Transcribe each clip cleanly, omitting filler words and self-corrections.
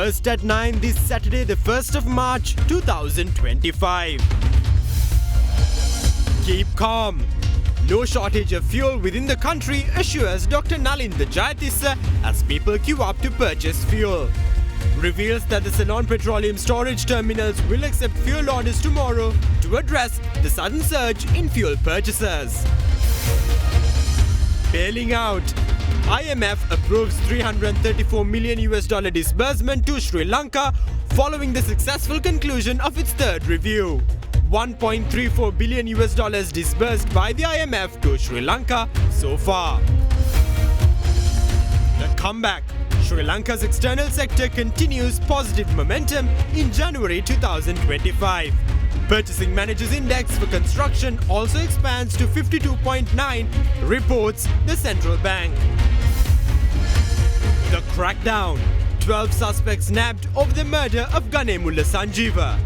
First at 9 this Saturday, the 1st of March 2025. Keep calm. No shortage of fuel within the country, assures Dr. Nalinda Jayatissa as people queue up to purchase fuel. Reveals that the Ceylon petroleum storage terminals will accept fuel orders tomorrow to address the sudden surge in fuel purchases. Bailing out. IMF approves $334 million disbursement to Sri Lanka following the successful conclusion of its third review. $1.34 billion disbursed by the IMF to Sri Lanka so far. The comeback. Sri Lanka's external sector continues positive momentum in January 2025. Purchasing Managers Index for construction also expands to 52.9, reports the central bank. The crackdown. 12 suspects nabbed over the murder of Ganemulla Sanjeeva.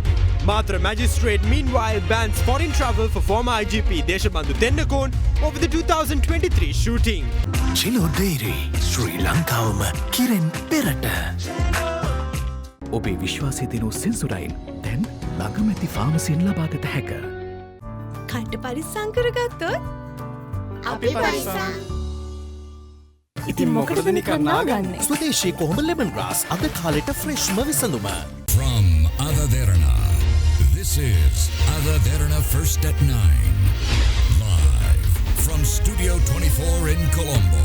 Matra magistrate meanwhile bans foreign travel for former IGP Deshabandhu Tendakon over the 2023 shooting. Chilo Dairy, Sri Lankawama Kiren Perata. Obe Vishwase denu Sensodyne, then Nagamati Pharmacy in Labagata Hacker. Kanta parisang karagathot? Api parisang. ඉතින් මොකටද නිකන් නාගන්නේ? ස්වදේශී කොහොඹ lemongrass අද කාලෙට ෆ්‍රෙෂ්ම විසඳුම. From Derana, this is Derana First at 9. Live from Studio 24 in Colombo.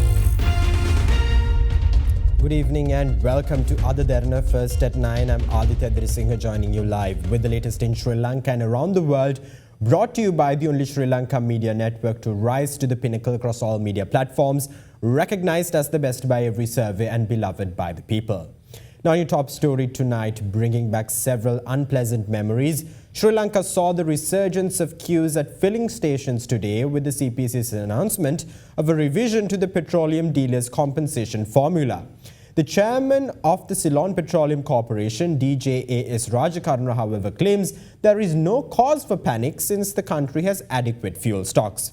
Good evening and welcome to Derana First at 9. I'm Aditya Drisingha joining you live with the latest in Sri Lanka and around the world. Brought to you by the only Sri Lanka media network to rise to the pinnacle across all media platforms, recognized as the best by every survey and beloved by the people. Now, your top story tonight, bringing back several unpleasant memories. Sri Lanka saw the resurgence of queues at filling stations today with the CPC's announcement of a revision to the petroleum dealers' compensation formula. The chairman of the Ceylon Petroleum Corporation, DJAS Rajakarna, however, claims there is no cause for panic since the country has adequate fuel stocks.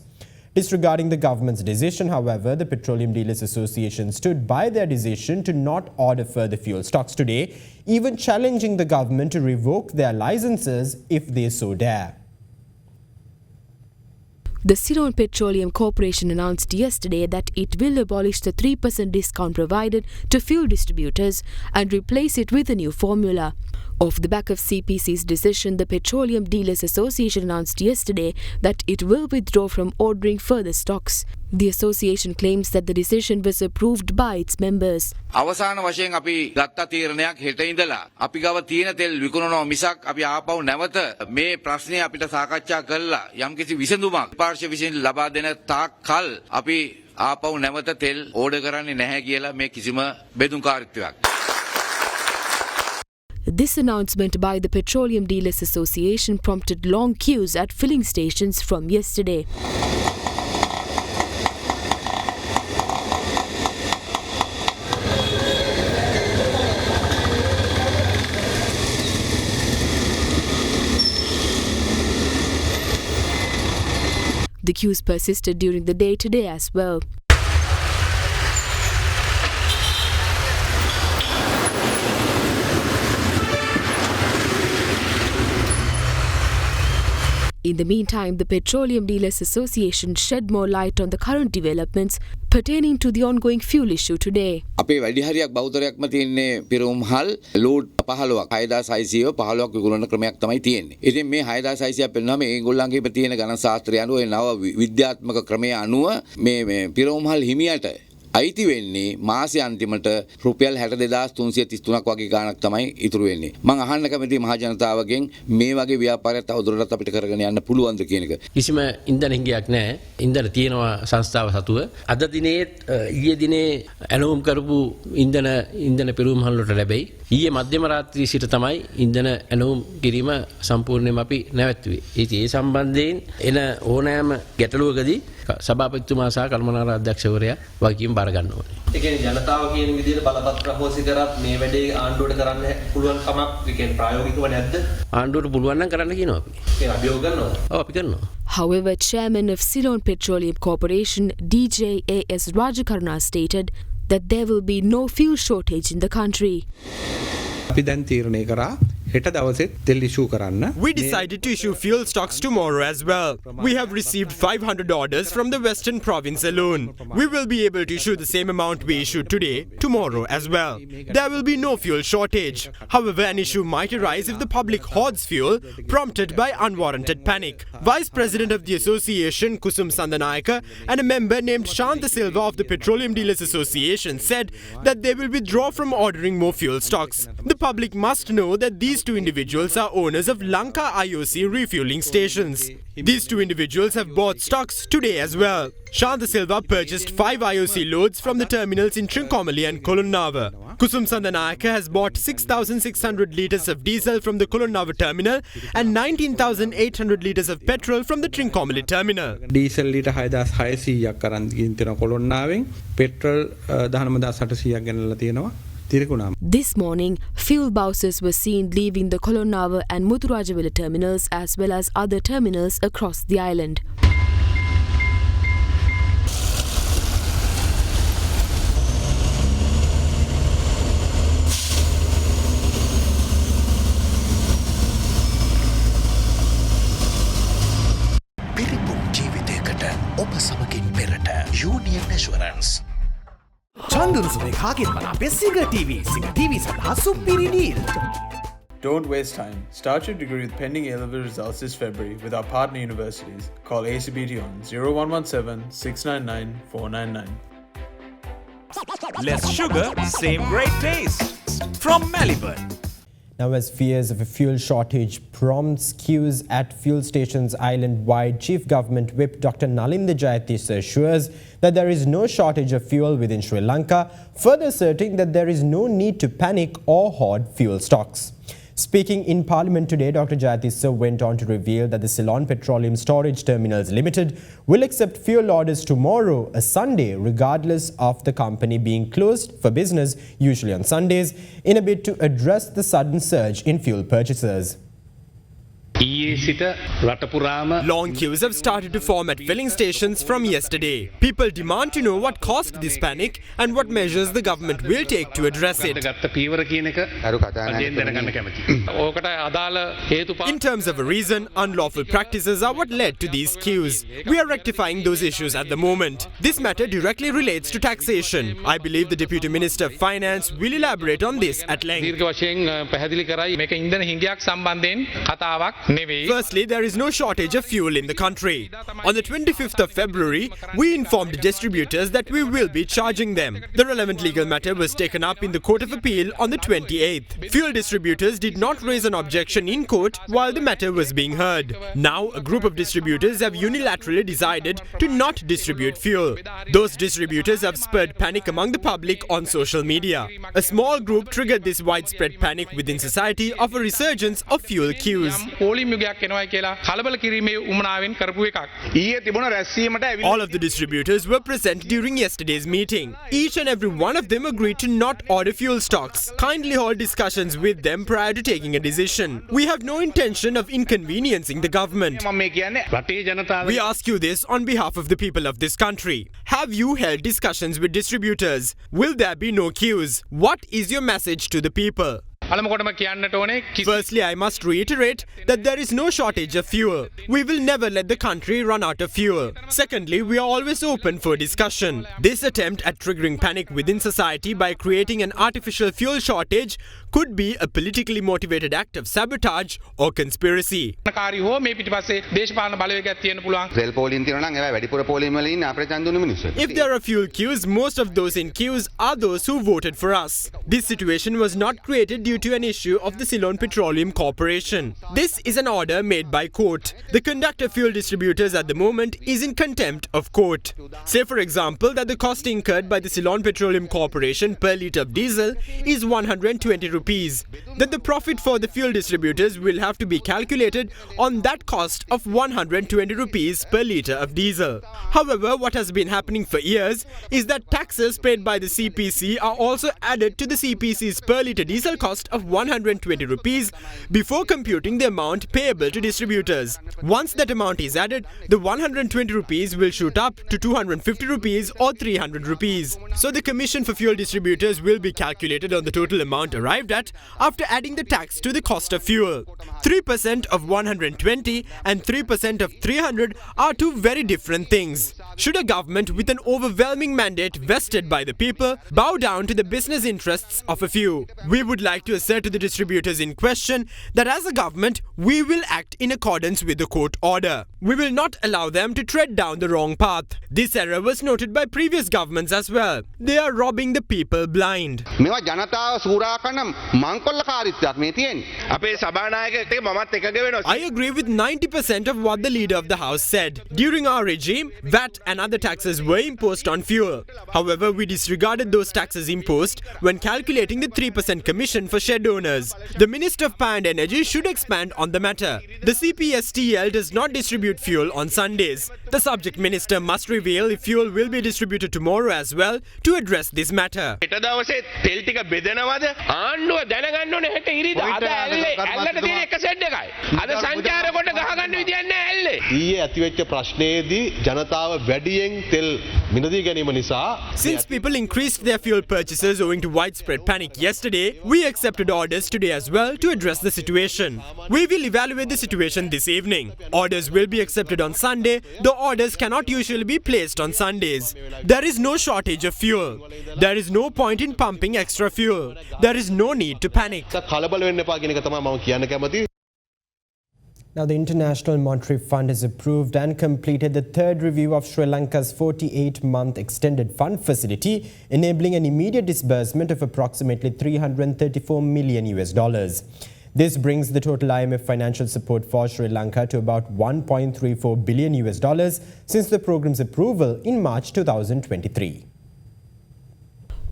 Disregarding the government's decision, however, the Petroleum Dealers Association stood by their decision to not order further fuel stocks today, even challenging the government to revoke their licenses if they so dare. The Ceylon Petroleum Corporation announced yesterday that it will abolish the 3% discount provided to fuel distributors and replace it with a new formula. Off the back of CPC's decision, the Petroleum Dealers Association announced yesterday that it will withdraw from ordering further stocks. The association claims that the decision was approved by its members. අවසාන වශයෙන් අපි ගත්ත තීරණයක් හෙට ඉඳලා අපි ගාව තියෙන තෙල් විකුණනවා මිසක් අපි ආපහු නැවත මේ ප්‍රශ්නේ අපිට සාකච්ඡා කරලා යම්කිසි විසඳුමක් පාර්ශ්ව විසින් ලබා දෙන තාක් කල් අපි ආපහු නැවත තෙල් ඕඩර් කරන්නේ නැහැ කියලා මේ කිසිම බෙදුම්කාරීත්වයක්. This announcement by the Petroleum Dealers Association prompted long queues at filling stations from yesterday. The queues persisted during the day today as well. In the meantime, the Petroleum Dealers Association shed more light on the current developments pertaining to the ongoing fuel issue today. අපේ වැඩි හරියක් බෞද්ධරයක්ම තියෙන්නේ පිරෝම්හල් load 15ක් 6600 15ක් විකුණන ක්‍රමයක් තමයි තියෙන්නේ. ඉතින් මේ 6600 පෙන්වනවා මේගොල්ලන්ගේ තියෙන ගණන් ශාස්ත්‍රය අනුව ඒ නව විද්‍යාත්මක ක්‍රමය අනුව මේ පිරෝම්හල් හිමියට අයිති වෙන්නේ මාසෙ අන්තිමට රුපියල් 62333ක් වගේ ගාණක් තමයි ඉතුරු වෙන්නේ. මම අහන්න කැමතියි මහ ජනතාවගෙන් මේ වගේ ව්‍යාපාරයක් තවදුරටත් අපිට කරගෙන යන්න පුළුවන්ද කියන එක. කිසිම ඉන්ධන හිඟයක් නැහැ. ඉන්ධන තියෙනවා සංස්ථාව සතුව. අද දිනේ ඊයේ දිනේ ඇනවුම් කරපු ඉන්ධන පෙරමුම් වලට ලැබෙයි. ඊයේ මධ්‍යම රාත්‍රියේ සිට තමයි ඉන්ධන ඇනවුම් කිරීම සම්පූර්ණයෙන්ම අපි නැවැත්තුවේ. ඉතින් ඒ සම්බන්ධයෙන් එන ඕනෑම ගැටලුවකදී සභාපතිතුමා සහ කර්මනාර අධ්‍යක්ෂවරයා වගකීම් බාර ගන්න ඕනේ. ඒ කියන්නේ ජනතාව කියන විදිහට බලපත්‍ර හොසි කරත් මේ වැඩේ ආණ්ඩුවට කරන්න පුළුවන් කමක් ඒ කියන්නේ ප්‍රායෝගිකව නැද්ද? ආණ්ඩුවට පුළුවන් නම් කරන්න කියනවා අපි. ඒක අභියෝග කරනවද? ඔව් අපි කරනවා. However, Chairman of Ceylon Petroleum Corporation, DJAS Rajakarna, stated that there will be no fuel shortage in the country. අපි දැන් තීරණය කරා හෙට දවසෙත් තෙල් ඉෂුව කරන්න. We decided to issue fuel stocks tomorrow as well. We have received 500 orders from the Western Province alone. We will be able to issue the same amount we issued today, tomorrow as well. There will be no fuel shortage. However, an issue might arise if the public hoards fuel, prompted by unwarranted panic. Vice President of the association, Kusum Sandanayaka, and a member named Shanta Silva of the Petroleum Dealers Association said that they will withdraw from ordering more fuel stocks. The public must know that these two individuals are owners of Lanka IOC refueling stations. These two individuals have bought stocks today as well. Shanta Silva purchased 5 IOC loads from the terminals in Trincomalee and Kolonava. Kusum Sandanayaka has bought 6,600 litres of diesel from the Kolonava terminal and 19,800 litres of petrol from the Trincomalee terminal. Diesel litre 6,600ක් අරන් ගින් තියෙන කොළොන්නාවෙන් petrol 19,800ක් ගෙනල්ලා තියෙනවා. This morning, fuel buses were seen leaving the Kolonava and Muthurajawala terminals as well as other terminals across the island. පිරිපුන් ජීවිතයකට ඔබ සමගින් පෙරට Union Assurance. චන්දුරුසුමේ කාගෙන් මනාපේ සිග TV සඳහා සුපිරි deal. Don't waste time. Start your degree with pending A-level results this February with our partner universities. Call ACBT on 0117 699 499. Less sugar, same great taste. From Melbourne. Now, as fears of a fuel shortage prompts queues at fuel stations island-wide, Chief Government Whip Dr. Nalinda Jayatissa assures that there is no shortage of fuel within Sri Lanka, further asserting that there is no need to panic or hoard fuel stocks. Speaking in Parliament today, Dr. Jayatissa went on to reveal that the Ceylon Petroleum Storage Terminals Limited will accept fuel orders tomorrow, a Sunday, regardless of the company being closed for business, usually on Sundays, in a bid to address the sudden surge in fuel purchases. Long queues have started to form at filling stations from yesterday. People demand to know what caused this panic and what measures the government will take to address it. In terms of a reason, unlawful practices are what led to these queues. We are rectifying those issues at the moment. This matter directly relates to taxation. I believe the Deputy Minister of Finance will elaborate on this at length. Firstly, there is no shortage of fuel in the country. On the 25th of February, we informed distributors that we will be charging them. The relevant legal matter was taken up in the Court of Appeal on the 28th. Fuel distributors did not raise an objection in court while the matter was being heard. Now, a group of distributors have unilaterally decided to not distribute fuel. Those distributors have spurred panic among the public on social media. A small group triggered this widespread panic within society of a resurgence of fuel queues. All of the distributors were present during yesterday's meeting. Each and every one of them agreed to not order fuel stocks. Kindly hold discussions with them prior to taking a decision. We have no intention of inconveniencing the government. We ask you this on behalf of the people of this country. Have you held discussions with distributors? Will there be no queues? What is your message to the people? Firstly, I must reiterate that there is no shortage of fuel. We will never let the country run out of fuel. Secondly, we are always open for discussion. This attempt at triggering panic within society by creating an artificial fuel shortage could be a politically motivated act of sabotage or conspiracy. If there are fuel queues, most of those in queues are those who voted for us. This situation was not created due to an issue of the Ceylon Petroleum Corporation. This is an order made by court. The conduct of fuel distributors at the moment is in contempt of court. Say for example that the cost incurred by the Ceylon Petroleum Corporation per litre of diesel is 120 rupees. Then the profit for the fuel distributors will have to be calculated on that cost of 120 rupees per litre of diesel. However, what has been happening for years is that taxes paid by the CPC are also added to the CPC's per litre diesel cost of 120 rupees before computing the amount payable to distributors. Once that amount is added, the 120 rupees will shoot up to 250 rupees or 300 rupees. So the commission for fuel distributors will be calculated on the total amount arrived at after adding the tax to the cost of fuel. 3% of 120 and 3% of 300 are two very different things. Should a government with an overwhelming mandate vested by the people bow down to the business interests of a few? We would like to assert to the distributors in question that as a government, we will act in accordance with the court order. We will not allow them to tread down the wrong path. This error was noted by previous governments as well. They are robbing the people blind. මේවා ජනතාව සූරා කරන මංකොල්ලකාරීත්වයක් මේ තියෙන්නේ. අපේ සභානායකයෙක් මමත් එකග වෙනවා. I agree with 90% of what the leader of the house said. During our regime, VAT and other taxes were imposed on fuel. However, we disregarded those taxes imposed when calculating the 3% commission for shed owners. The Minister of Power and Energy should expand on the matter. The CPSTL does not distribute fuel on Sundays. The subject minister must reveal if fuel will be distributed tomorrow as well to address this matter. හෙට දවසේ තෙල් ටික බෙදනවද? ආණ්ඩුව දැනගන්න ඕනේ හෙට ඉරිදා. අද ඇල්ලට තියෙන එක සෙට් එකයි. අද සංචාරකොට ගහගන්න විදියක් නැහැ ඇල්ලේ. ඊයේ ඇතිවෙච්ච ප්‍රශ්නයේදී ජනතාව වැඩියෙන් තෙල් මිලදී ගැනීම නිසා Since people increased their fuel purchases owing to widespread panic yesterday, we accepted orders today as well to address the situation. We will evaluate the situation this evening. Orders will be accepted on Sunday, though orders cannot usually be placed on Sundays. There is no shortage of fuel. There is no point in pumping extra fuel. There is no need to panic. කලබල වෙන්න එපා කියන එක තමයි මම කියන්න කැමතියි. Now, the International Monetary Fund has approved and completed the third review of Sri Lanka's 48-month extended fund facility, enabling an immediate disbursement of approximately $334 million. This brings the total IMF financial support for Sri Lanka to about $1.34 billion since the program's approval in March 2023.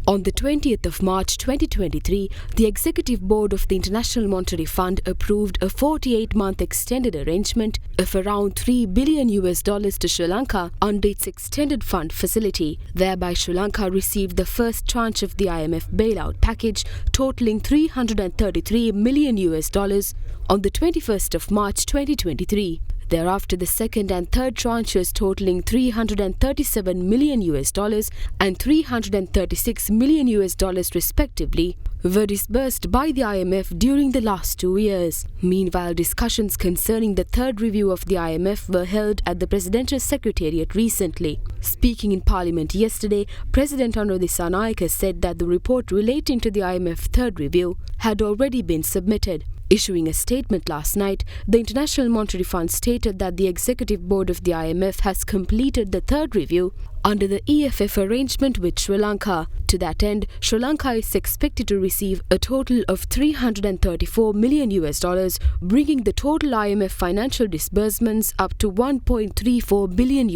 On the 20th of March 2023, the Executive Board of the International Monetary Fund approved a 48-month extended arrangement of around $3 billion to Sri Lanka under its extended fund facility. Thereby, Sri Lanka received the first tranche of the IMF bailout package totaling $333 million on the 21st of March 2023. Thereafter, the second and third tranches totaling $337 million and $336 million respectively were disbursed by the IMF during the last 2 years. Meanwhile, discussions concerning the third review of the IMF were held at the Presidential Secretariat recently. Speaking in Parliament yesterday, President Anro Dissanayake said that the report relating to the IMF third review had already been submitted. Issuing a statement last night, the International Monetary Fund stated that the Executive Board of the IMF has completed the third review under the EFF arrangement with Sri Lanka. To that end, Sri Lanka is expected to receive a total of $334 million, bringing the total IMF financial disbursements up to $1.34 billion.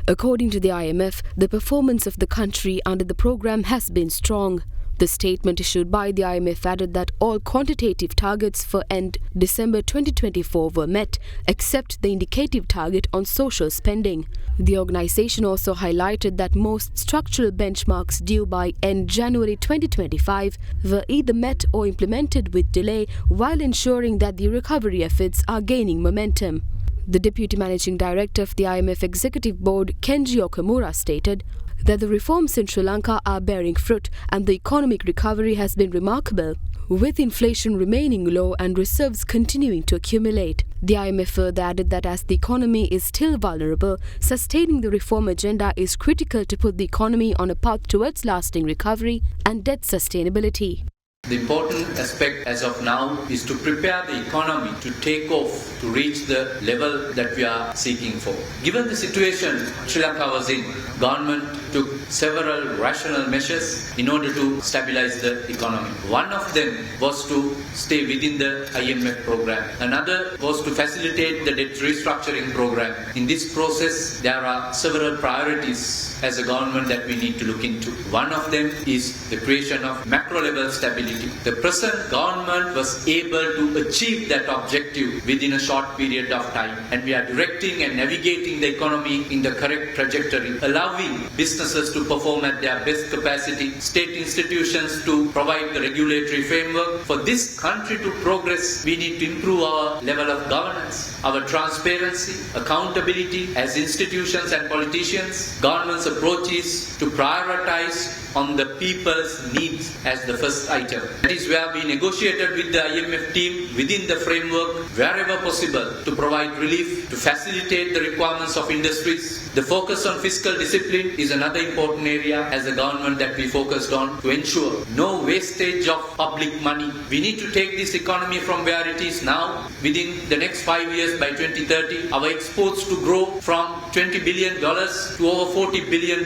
According to the IMF, the performance of the country under the program has been strong. The statement issued by the IMF added that all quantitative targets for end December 2024 were met, except the indicative target on social spending. The organization also highlighted that most structural benchmarks due by end January 2025 were either met or implemented with delay, while ensuring that the recovery efforts are gaining momentum. The Deputy Managing Director of the IMF Executive Board, Kenji Okamura, stated that the reforms in Sri Lanka are bearing fruit and the economic recovery has been remarkable, with inflation remaining low and reserves continuing to accumulate. The IMF further added that as the economy is still vulnerable, sustaining the reform agenda is critical to put the economy on a path towards lasting recovery and debt sustainability. The important aspect as of now is to prepare the economy to take off, to reach the level that we are seeking for. Given the situation Sri Lanka was in, government took several rational measures in order to stabilize the economy. One of them was to stay within the IMF program. Another was to facilitate the debt restructuring program. In this process, there are several priorities as a government that we need to look into. One of them is the creation of macro level stability. The present government was able to achieve that objective within a short period of time, and we are directing and navigating the economy in the correct trajectory, allowing businesses to perform at their best capacity, state institutions to provide the regulatory framework. For this country to progress, we need to improve our level of governance, our transparency, accountability as institutions and politicians. Government's approach is to prioritize on the people's needs as the first item. That is where we negotiated with the IMF team within the framework wherever possible to provide relief, to facilitate the requirements of industries. The focus on fiscal discipline is another important area as a government that we focused on to ensure no wastage of public money. We need to take this economy from where it is now. Within the next 5 years, by 2030, our exports to grow from $20 billion to over $40 billion.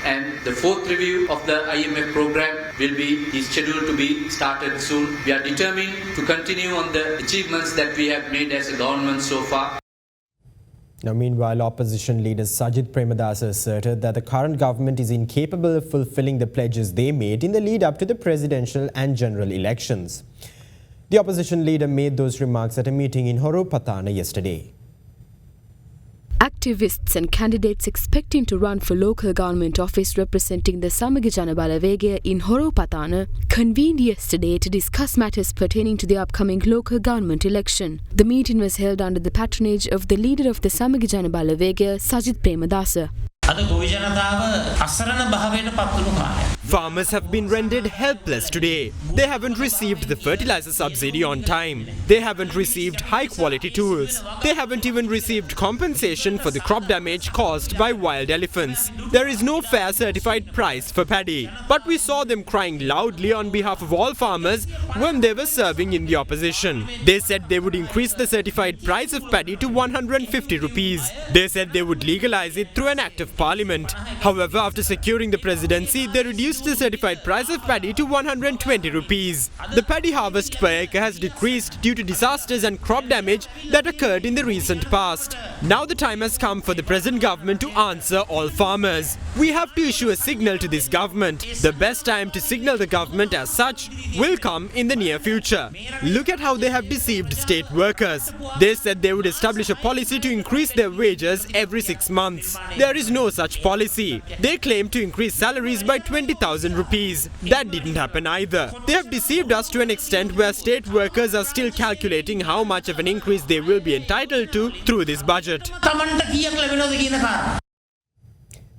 And the fourth review of the IMF program is scheduled to be started soon. We are determined to continue on the achievements that we have made as a government so far. Now, meanwhile, opposition leader Sajid Premadasa asserted that the current government is incapable of fulfilling the pledges they made in the lead up to the presidential and general elections. The opposition leader made those remarks at a meeting in Horowpathana yesterday. Activists and candidates expecting to run for local government office representing the Samagi Jana Balawegaya in Horowpathana convened yesterday to discuss matters pertaining to the upcoming local government election. The meeting was held under the patronage of the leader of the Samagi Jana Balawegaya, Sajid Premadasa. Farmers have been rendered helpless today. They haven't received the fertilizer subsidy on time. They haven't received high-quality tools. They haven't even received compensation for the crop damage caused by wild elephants. There is no fair certified price for paddy. But we saw them crying loudly on behalf of all farmers when they were serving in the opposition. They said they would increase the certified price of paddy to 150 rupees. They said they would legalize it through an act of Parliament. However, after securing the presidency, they reduced the certified price of paddy to 120 rupees. The paddy harvest per acre has decreased due to disasters and crop damage that occurred in the recent past. Now the time has come for the present government to answer all farmers. We have to issue a signal to this government. The best time to signal the government as such will come in the near future. Look at how they have deceived state workers. They said they would establish a policy to increase their wages every 6 months. There is no such policy. They claim to increase salaries by 20,000 rupees. That didn't happen either. They have deceived us to an extent where state workers are still calculating how much of an increase they will be entitled to through this budget.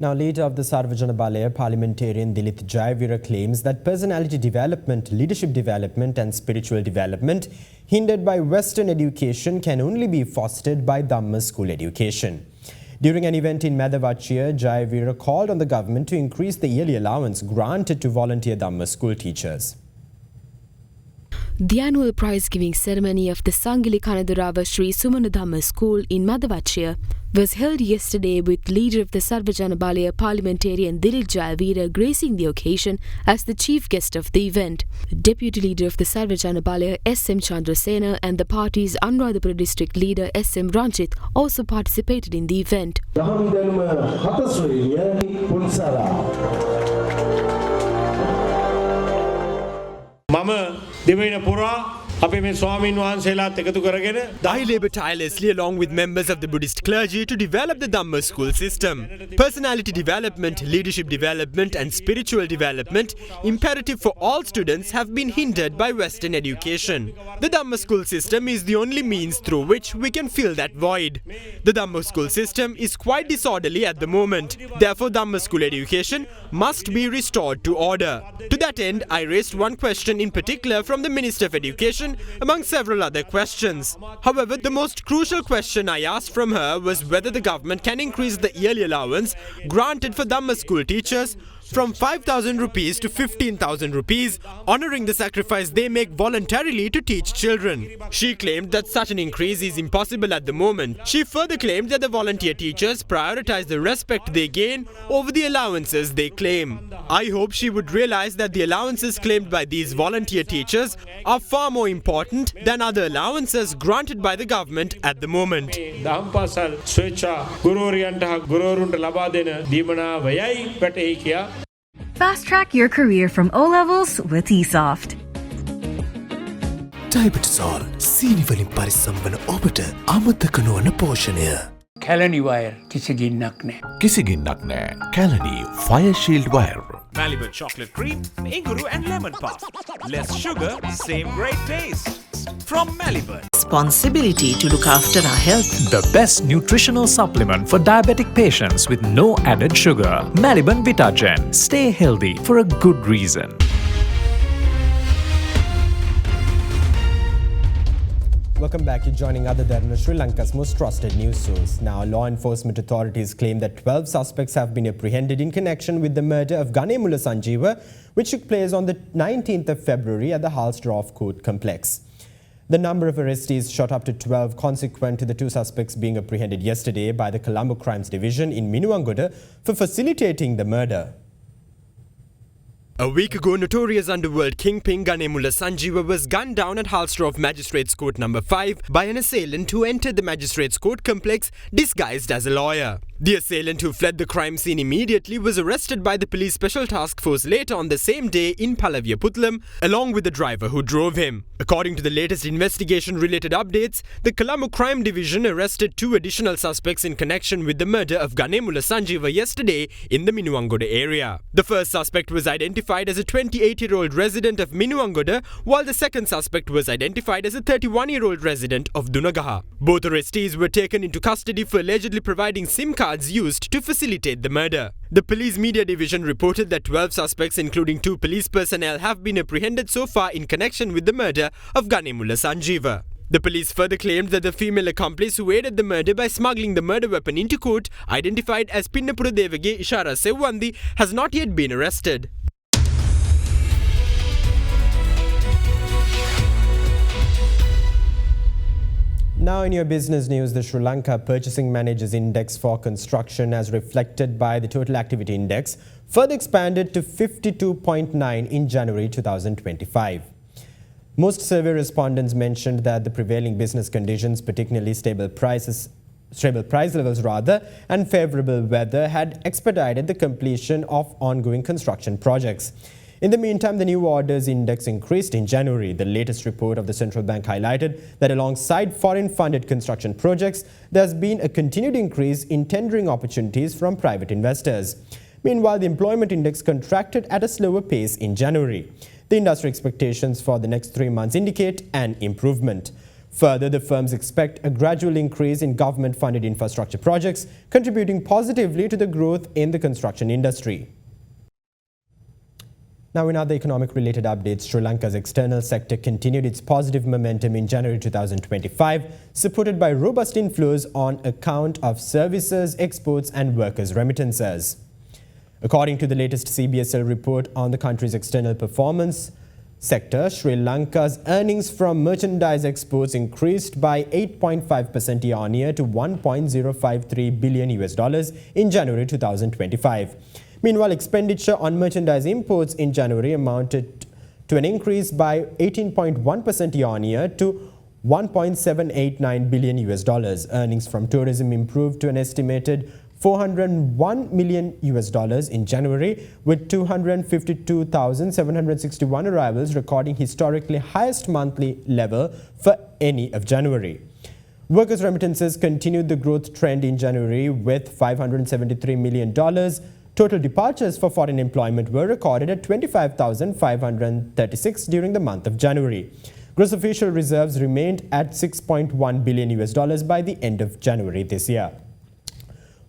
Now, leader of the Sarvajana Balaya, parliamentarian Dilith Jayavira claims that personality development, leadership development and spiritual development hindered by Western education can only be fostered by Dhamma school education. During an event in Madhavachia, Jayavira called on the government to increase the yearly allowance granted to volunteer Dhamma school teachers. The annual prize-giving ceremony of the Sangili Kanadurava Sri Sumana Dhamma School in Madhavachia was held yesterday with leader of the Sarvajana Balaya parliamentarian Dilith Jayavira gracing the occasion as the chief guest of the event. Deputy leader of the Sarvajana Balaya S.M. Chandrasena and the party's Anuradhapura district leader S.M. Ranjit also participated in the event. I labour tirelessly along with members of the Buddhist clergy to develop the Dhamma school system. Personality development, leadership development and spiritual development, imperative for all students, have been hindered by Western education. The Dhamma school system is the only means through which we can fill that void. The Dhamma school system is quite disorderly at the moment. Therefore, Dhamma school education must be restored to order. To that end, I raised one question in particular from the Minister of Education, among several other questions. However, the most crucial question I asked from her was whether the government can increase the yearly allowance granted for Dhamma school teachers from 5,000 rupees to 15,000 rupees, honouring the sacrifice they make voluntarily to teach children. She claimed that such an increase is impossible at the moment. She further claimed that the volunteer teachers prioritise the respect they gain over the allowances they claim. I hope she would realise that the allowances claimed by these volunteer teachers are far more important than other allowances granted by the government at the moment. Fast track your career from O levels with eSoft. Diabetol සීනි වලින් පරිස්සම් වන ඔබට අමතක නොවන පෝෂණය. Kelani wire කිසි ගින්නක් නැහැ. කිසි ගින්නක් නැහැ. Kelani Fire Shield Wire. Malibu chocolate cream, inguru and lemon puff. Less sugar, same great taste. Breakfast from Melbourne. Responsibility to look after our health. The best nutritional supplement for diabetic patients with no added sugar. Melbourne Vitagen. Stay healthy for a good reason. Welcome back. You're joining Other Derana, Sri Lanka's most trusted news source. Now, law enforcement authorities claim that 12 suspects have been apprehended in connection with the murder of Ganemulla Sanjeewa, which took place on the 19th of February at the Halsdorf Court Complex. The number of arrestees shot up to 12 consequent to the two suspects being apprehended yesterday by the Colombo Crimes Division in Minuwangoda for facilitating the murder. A week ago, notorious underworld kingpin Ganemulla Sanjeewa was gunned down at Halsdorf Magistrates Court No. 5 by an assailant who entered the Magistrates Court complex disguised as a lawyer. The assailant, who fled the crime scene immediately, was arrested by the police special task force later on the same day in Palavia Putlam, along with the driver who drove him. According to the latest investigation-related updates, the Colombo Crime Division arrested 2 additional suspects in connection with the murder of Ganemulla Sanjeewa yesterday in the Minuwangoda area. The first suspect was identified as a 28-year-old resident of Minuwangoda, while the second suspect was identified as a 31-year-old resident of Dunagaha. Both arrestees were taken into custody for allegedly providing SIM cards used to facilitate the murder. The police media division reported that 12 suspects, including 2 police personnel, have been apprehended so far in connection with the murder of Ganemulla Sanjeewa. The police further claimed that the female accomplice who aided the murder by smuggling the murder weapon into court, identified as Pinnapura Devage Ishara Sewandi, has not yet been arrested. Now in your business news, the Sri Lanka Purchasing Managers Index for construction, as reflected by the Total Activity Index, further expanded to 52.9 in January 2025. Most survey respondents mentioned that the prevailing business conditions, particularly stable price levels and favourable weather, had expedited the completion of ongoing construction projects. In the meantime, the new orders index increased in January. The latest report of the central bank highlighted that alongside foreign-funded construction projects, there has been a continued increase in tendering opportunities from private investors. Meanwhile, the employment index contracted at a slower pace in January. The industry expectations for the next 3 months indicate an improvement. Further, the firms expect a gradual increase in government-funded infrastructure projects, contributing positively to the growth in the construction industry. Now, in other economic-related updates, Sri Lanka's external sector continued its positive momentum in January 2025, supported by robust inflows on account of services, exports and workers' remittances. According to the latest CBSL report on the country's external performance sector, Sri Lanka's earnings from merchandise exports increased by 8.5% year-on-year to $1.053 billion in January 2025. Meanwhile, expenditure on merchandise imports in January amounted to an increase by 18.1% year-on-year to $1.789 billion. Earnings from tourism improved to an estimated $401 million in January, with 252,761 arrivals, recording historically highest monthly level for any of January. Workers' remittances continued the growth trend in January with $573 million. Total departures for foreign employment were recorded at 25,536 during the month of January. Gross official reserves remained at $6.1 billion by the end of January this year.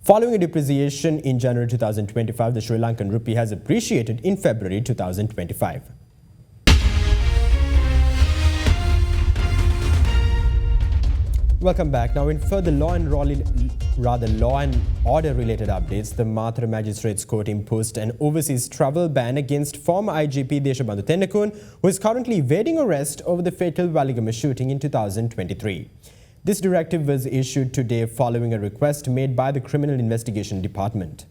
Following a depreciation in January 2025, the Sri Lankan rupee has appreciated in February 2025. Welcome back. Now, in further law and order related updates, the Mathura Magistrates Court imposed an overseas travel ban against former IGP Deshabandhu Tennakun, who is currently evading arrest over the fatal Waligama shooting in 2023. This directive was issued today following a request made by the Criminal Investigation Department.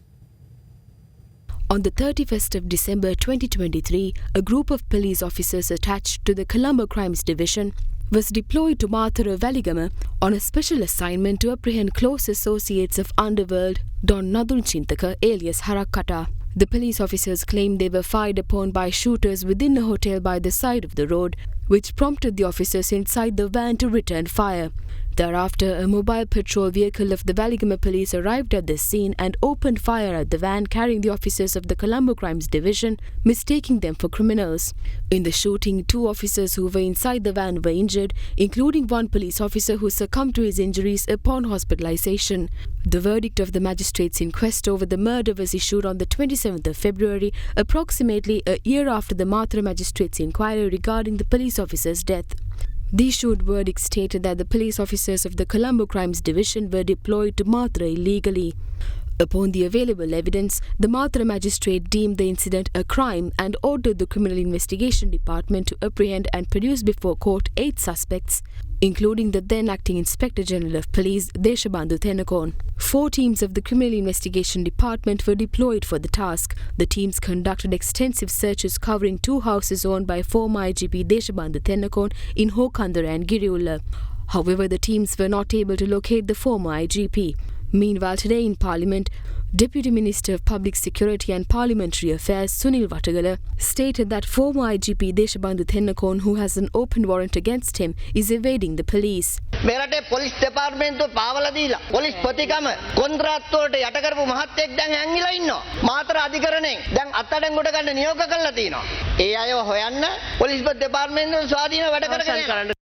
On the 31st of December 2023, a group of police officers attached to the Colombo Crimes Division was deployed to Mathura Waligama on a special assignment to apprehend close associates of underworld Don Nadul Chintaka alias Harakkata. The police officers claimed they were fired upon by shooters within a hotel by the side of the road, which prompted the officers inside the van to return fire. Thereafter, a mobile patrol vehicle of the Waligama police arrived at the scene and opened fire at the van carrying the officers of the Colombo Crimes Division, mistaking them for criminals. In the shooting, 2 officers who were inside the van were injured, including one police officer who succumbed to his injuries upon hospitalization. The verdict of the magistrate's inquest over the murder was issued on the 27th of February, approximately a year after the Mathura magistrate's inquiry regarding the police officer's death. The issued verdict stated that the police officers of the Colombo Crimes Division were deployed to Mathura illegally. Upon the available evidence, the Mathura magistrate deemed the incident a crime and ordered the Criminal Investigation Department to apprehend and produce before court 8 suspects, including the then Acting Inspector General of Police, Deshabandhu Thenakon. 4 teams of the Criminal Investigation Department were deployed for the task. The teams conducted extensive searches covering 2 houses owned by former IGP Deshabandhu Thenakon in Hokandara and Giriulla. However, the teams were not able to locate the former IGP. Meanwhile, today in Parliament, Deputy Minister of Public Security and Parliamentary Affairs Sunil Watagala stated that former IGP Deshabandhu Thenakon, who has an open warrant against him, is evading the police. මෙරටේ police දෙපාර්තමේන්තුව පාවලා දීලා police ප්‍රතිගම කොන්ත්‍රාත් වලට යට කරපු මහත්තයෙක් දැන් හැංගිලා ඉන්නවා. මාතර අධිකරණයෙන් දැන් අත්අඩංගුවට ගන්න නියෝග කරලා තියෙනවා. ඒ අයව හොයන්න පොලිස් දෙපාර්තමේන්තුව ස්වාධීනව වැඩ කරගෙන.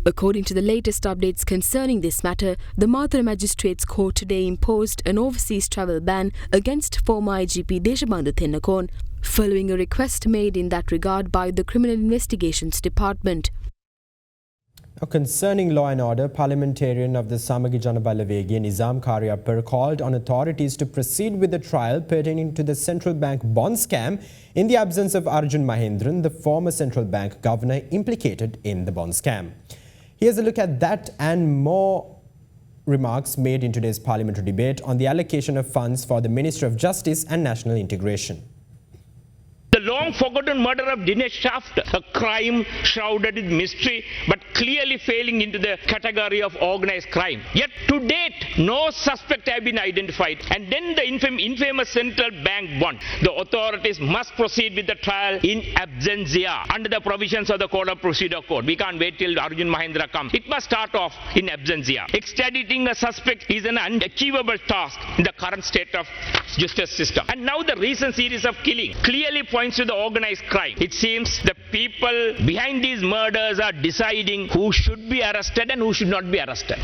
According to the latest updates concerning this matter, the Mathura Magistrates Court today imposed an overseas travel ban against former IGP Deshabandhu Thenakon, following a request made in that regard by the Criminal Investigations Department. Now, concerning law and order, parliamentarian of the Samagi Janabalawegi Nizam Karyapar called on authorities to proceed with the trial pertaining to the central bank bond scam in the absence of Arjun Mahendran, the former central bank governor implicated in the bond scam. Here's a look at that and more remarks made in today's parliamentary debate on the allocation of funds for the Ministry of Justice and National Integration. The long-forgotten murder of Dinesh Shaft, a crime shrouded in mystery but clearly falling into the category of organized crime. Yet to date, no suspect have been identified. And then the infamous central bank bond. The authorities must proceed with the trial in absentia under the provisions of the Code of Procedure Code. We can't wait till Arjun Mahendra comes. It must start off in absentia. Extraditing a suspect is an unachievable task in the current state of justice system. And now the recent series of killing clearly points to the organized crime. It seems the people behind these murders are deciding who should be arrested and who should not be arrested.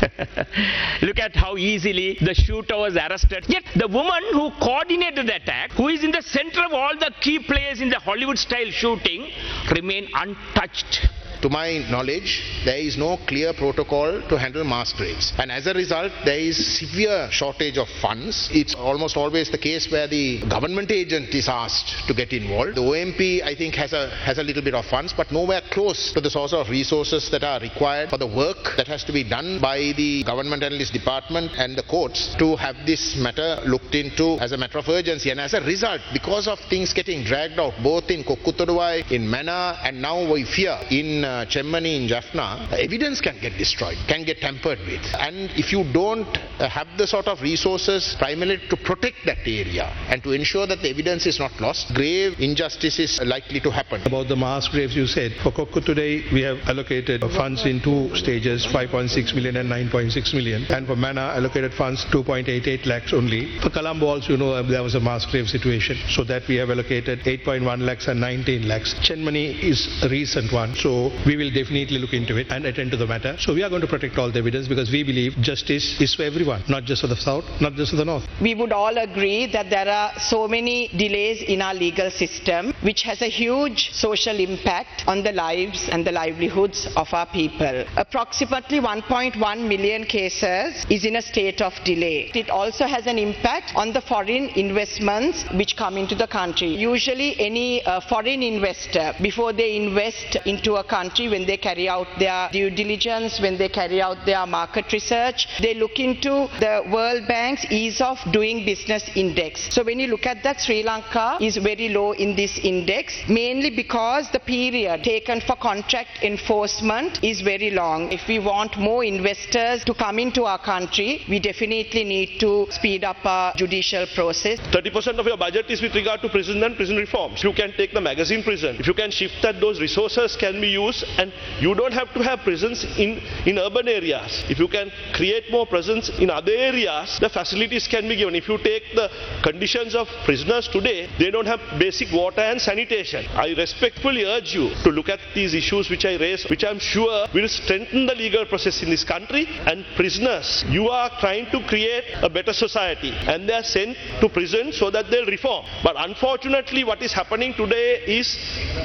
Look at how easily the shooter was arrested. Yet the woman who coordinated the attack, who is in the center of all the key players in the Hollywood-style shooting, remain untouched. To my knowledge, there is no clear protocol to handle mass graves. And as a result, there is severe shortage of funds. It's almost always the case where the government agent is asked to get involved. The OMP, I think, has a little bit of funds, but nowhere close to the source of resources that are required for the work that has to be done by the Government Analyst Department and the courts to have this matter looked into as a matter of urgency. And as a result, because of things getting dragged out, both in Kokkutoduwai, in Mana, and now we fear in Chemmani in Jaffna, evidence can get destroyed, can get tampered with. And if you don't have the sort of resources primarily to protect that area and to ensure that the evidence is not lost, grave injustice is likely to happen. About the mass graves you said, for Kokku today we have allocated funds in 2 stages, 5.6 million and 9.6 million. And for Mana allocated funds 2.88 lakhs only. For Colombo also, you know, there was a mass grave situation. So that we have allocated 8.1 lakhs and 19 lakhs. Chenmani is a recent one. So we will definitely look into it and attend to the matter. So we are going to protect all the evidence because we believe justice is for everyone, not just for the South, not just for the North. We would all agree that there are so many delays in our legal system which has a huge social impact on the lives and the livelihoods of our people. Approximately 1.1 million cases is in a state of delay. It also has an impact on the foreign investments which come into the country. Usually any foreign investor, before they invest into a country, when they carry out their due diligence, when they carry out their market research, they look into the World Bank's ease of doing business index. So when you look at that, Sri Lanka is very low in this index, mainly because the period taken for contract enforcement is very long. If we want more investors to come into our country, we definitely need to speed up our judicial process. 30% of your budget is with regard to prison and prison reforms. If you can take the magazine prison, if you can shift that, those resources can be used issues, and you don't have to have presence in urban areas. If you can create more presence in other areas, the facilities can be given. If you take the conditions of prisoners today, they don't have basic water and sanitation. I respectfully urge you to look at these issues which I raised, which I'm sure will strengthen the legal process in this country. And prisoners, you are trying to create a better society, and they are sent to prison so that they'll reform. But unfortunately, what is happening today is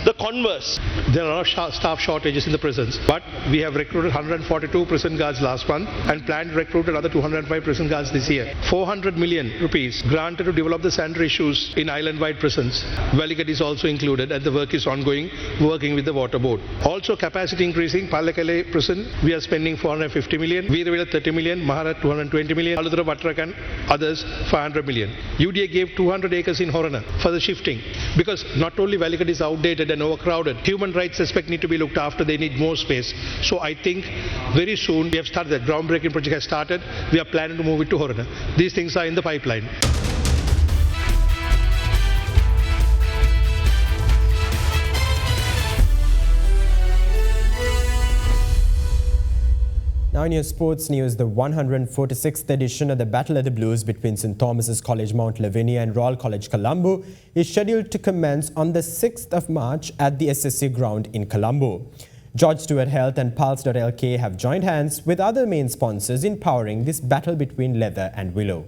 the converse. There are a lot of staff shortages in the prisons, but we have recruited 142 prison guards last month and plan to recruit another 205 prison guards this year. 400 million rupees granted to develop the sanitary issues in island-wide prisons. Valigat is also included, and the work is ongoing, working with the water board. Also, capacity increasing. Palakale prison, we are spending 450 million. Veeravilla 30 million. Maharat 220 million. Aludura Batrakan, others 500 million. UDA gave 200 acres in Horana for the shifting, because not only Valigat is outdated and overcrowded, human rights aspect need to be looked after. They need more space. So I think very soon we have started. The groundbreaking project has started. We are planning to move it to Horana. These things are in the pipeline. Now in your sports news, the 146th edition of the Battle of the Blues between St. Thomas's College Mount Lavinia and Royal College Colombo is scheduled to commence on the 6th of March at the SSC ground in Colombo. George Stewart Health and Pulse.lk have joined hands with other main sponsors in powering this battle between leather and willow.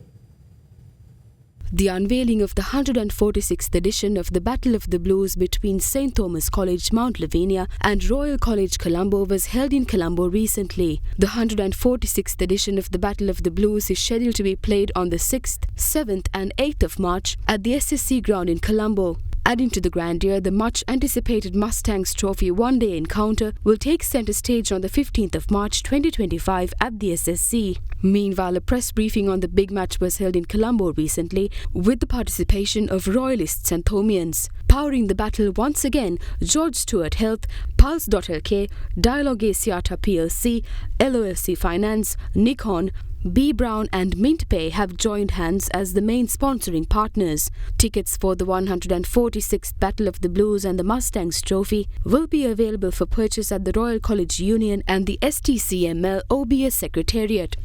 The unveiling of the 146th edition of the Battle of the Blues between St. Thomas College, Mount Lavinia and Royal College Colombo was held in Colombo recently. The 146th edition of the Battle of the Blues is scheduled to be played on the 6th, 7th and 8th of March at the SSC ground in Colombo. Adding to the grandeur, the much-anticipated Mustangs Trophy one-day encounter will take centre stage on the 15th of March 2025 at the SSC. Meanwhile, a press briefing on the big match was held in Colombo recently with the participation of Royalists and Thomians. Powering the battle once again, George Stewart Health, Pulse.lk, Dialogue Asiata PLC, LOLC Finance, Nikon, B. Brown and MintPay have joined hands as the main sponsoring partners. Tickets for the 146th Battle of the Blues and the Mustangs Trophy will be available for purchase at the Royal College Union and the STCML OBS Secretariat.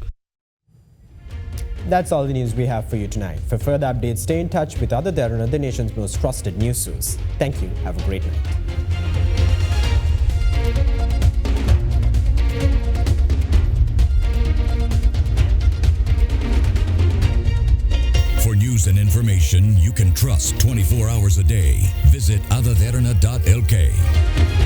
That's all the news we have for you tonight. For further updates, stay in touch with Ada Derana, the nation's most trusted news source. Thank you. Have a great night. For news and information you can trust 24 hours a day, visit adaderana.lk.